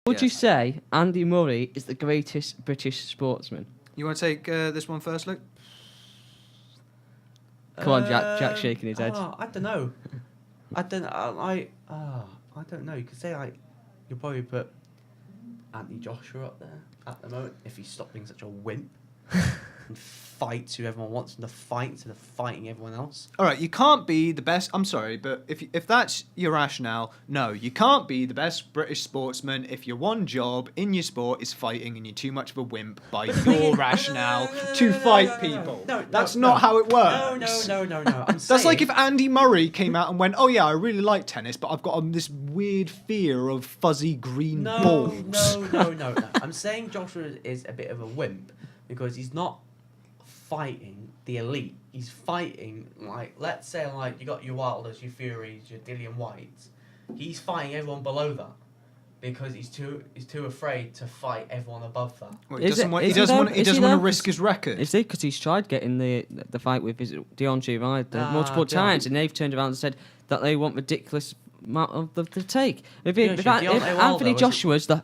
Would you say Andy Murray is the greatest British sportsman? You want to take this one first, Luke? Come on, Jack's shaking his head. I don't know. I don't know. You could say you'll probably put Anthony Joshua up there at the moment if he stopped being such a wimp and fights who everyone wants him to fight instead of fighting everyone else. All right, you can't be the best. I'm sorry, but if that's your rationale, no, you can't be the best British sportsman if your one job in your sport is fighting and you're too much of a wimp by your rationale to fight people. No, that's not how it works. No. That's like if Andy Murray came out and went, "Oh yeah, I really like tennis, but I've got this weird fear of fuzzy green balls." No. I'm saying Joshua is a bit of a wimp because he's not fighting the elite. He's fighting, let's say, you got your Wilders, your Furies, your Dillian Whites. He's fighting everyone below that because he's too afraid to fight everyone above that. Well, he doesn't want to risk his record. Is it because he's tried getting the fight with Deontay Wilder multiple times, and they've turned around and said that they want ridiculous amount of the take. If Anthony Joshua's the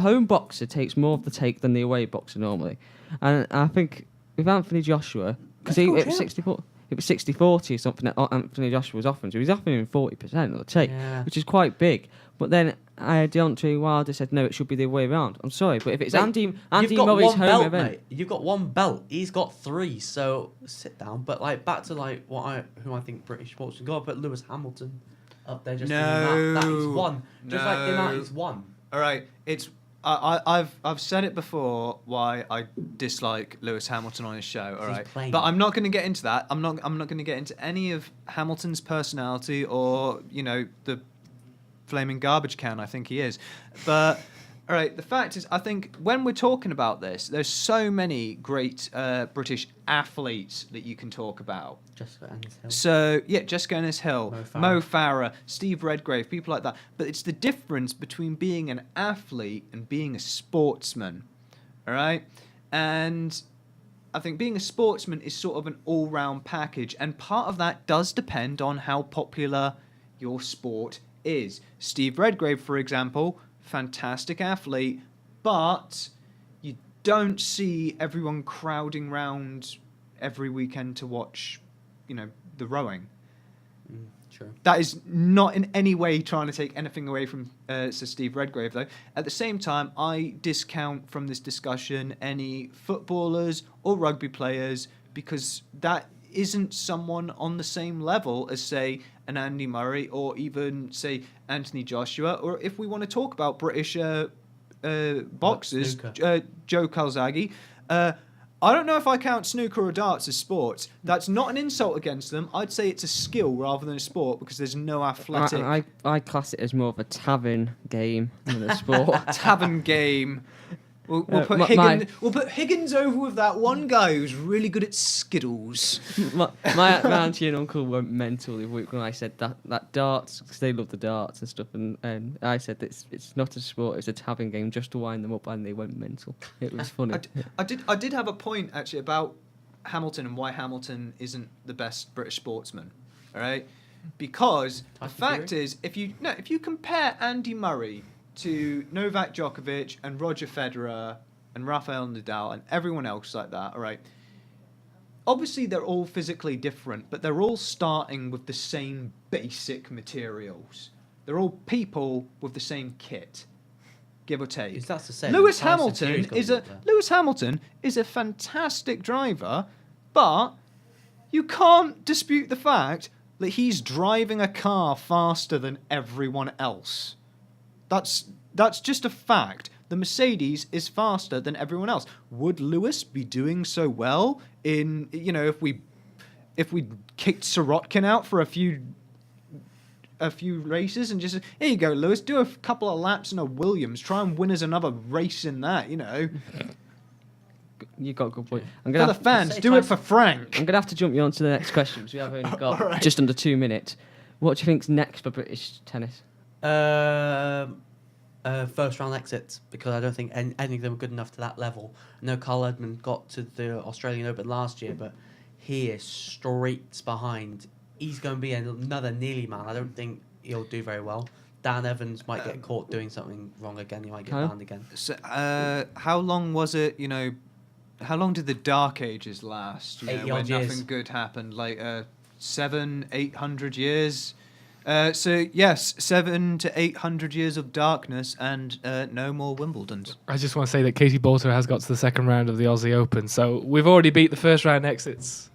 home boxer takes more of the take than the away boxer normally, and I think with Anthony Joshua, because it was 60-40 or something that Anthony Joshua was offering, so he was offering him 40% of the take, which is quite big. But then Deontay Wilder said no, it should be the other way around. I'm sorry, but if it's Andy Murray's home event, mate. You've got one belt. He's got 3. So sit down. But back to who I think British sports should go. But Lewis Hamilton up there just that he's won. Just like in that he's won. All right, it's. I've said it before why I dislike Lewis Hamilton on his show, all right? But I'm not going to get into that. I'm not going to get into any of Hamilton's personality or, the flaming garbage can I think he is. But all right, the fact is I think when we're talking about this, there's so many great British athletes that you can talk about. Jessica Ennis-Hill. So, Jessica Ennis-Hill, Mo Farah, Steve Redgrave, people like that. But it's the difference between being an athlete and being a sportsman, all right? And I think being a sportsman is sort of an all-round package, and part of that does depend on how popular your sport is. Steve Redgrave, for example, fantastic athlete, but you don't see everyone crowding round every weekend to watch the rowing. Sure. That is not in any way trying to take anything away from Sir Steve Redgrave, though. At the same time, I discount from this discussion any footballers or rugby players because that isn't someone on the same level as, say, an Andy Murray or even, say, Anthony Joshua. Or if we want to talk about British boxers, Joe Calzaghe. I don't know if I count snooker or darts as sports. That's not an insult against them. I'd say it's a skill rather than a sport because there's no athletic. I class it as more of a tavern game than a sport. Tavern game. We'll put Higgins over with that one guy who's really good at Skittles. my auntie and uncle went mental when I said that darts, because they love the darts and stuff, and I said that it's not a sport, it's a tavern game, just to wind them up, and they went mental. It was funny. I did have a point actually about Hamilton and why Hamilton isn't the best British sportsman. All right, because the fact is, if you compare Andy Murray to Novak Djokovic and Roger Federer and Rafael Nadal and everyone else like that, all right? Obviously, they're all physically different, but they're all starting with the same basic materials. They're all people with the same kit, give or take. Is that the same? Lewis Hamilton is a fantastic driver, but you can't dispute the fact that he's driving a car faster than everyone else. That's just a fact. The Mercedes is faster than everyone else. Would Lewis be doing so well in if we kicked Sirotkin out for a few races and just here you go, Lewis, do a couple of laps in a Williams, try and win us another race in that, You got a good point. For the fans, do it for Frank. I'm gonna have to jump you on to the next question because we have only got just under 2 minutes. What do you think's next for British tennis? First round exits, because I don't think any of them are good enough to that level. I know Carl Edmund got to the Australian Open last year, but he is streets behind. He's going to be another nearly man. I don't think he'll do very well. Dan Evans might get caught doing something wrong again. He might get banned again. So, how long was it? How long did the Dark Ages last? When years. Nothing good happened, like 700-800 years. So yes, 700 to 800 years of darkness and no more Wimbledons. I just want to say that Katie Bolter has got to the second round of the Aussie Open, so we've already beat the first round exits.